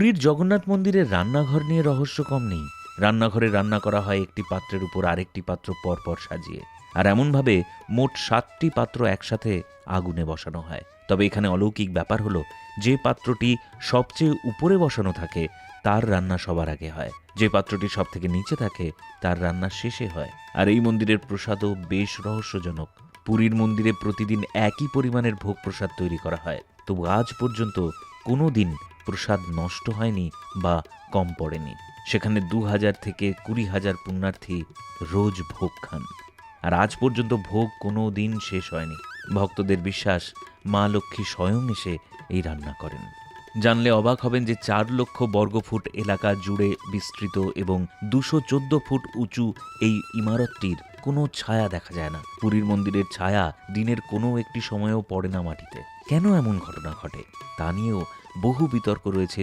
পুরীর জগন্নাথ মন্দিরের রান্নাঘর নিয়ে রহস্য কম নেই। রান্নাঘরে রান্না করা হয় একটি পাত্রের উপর আরেকটি পাত্র পরপর সাজিয়ে, আর এমনভাবে মোট 7টি পাত্র একসাথে আগুনে বসানো হয়। তবে এখানে অলৌকিক ব্যাপার হলো, যে পাত্রটি সবচেয়ে উপরে বসানো থাকে তার রান্না সবার আগে হয়, যে পাত্রটি সব থেকে নিচে থাকে তার রান্না শেষে হয়। আর এই মন্দিরের প্রসাদও বেশ রহস্যজনক। পুরীর মন্দিরে প্রতিদিন একই পরিমাণের ভোগ প্রসাদ তৈরি করা হয়, তবু আজ পর্যন্ত কোনো দিন প্রসাদ নষ্ট হয়নি বা কম পড়েনি। সেখানে 2000 থেকে 20,000 পুণ্যার্থী রোজ ভোগ খান, আর আজ পর্যন্ত ভোগ কোনো দিন শেষ হয়নি। ভক্তদের বিশ্বাস, মা লক্ষ্মী স্বয়ং এসে এই রান্না করেন। জানলে অবাক হবেন যে 4 লক্ষ বর্গফুট এলাকা জুড়ে বিস্তৃত এবং 214 ফুট উঁচু এই ইমারতটির কোনো ছায়া দেখা যায় না। পুরীর মন্দিরের ছায়া দিনের কোনো একটি সময়েও পড়ে না মাটিতে। কেন এমন ঘটনা ঘটে তা নিয়েও বহু বিতর্ক রয়েছে।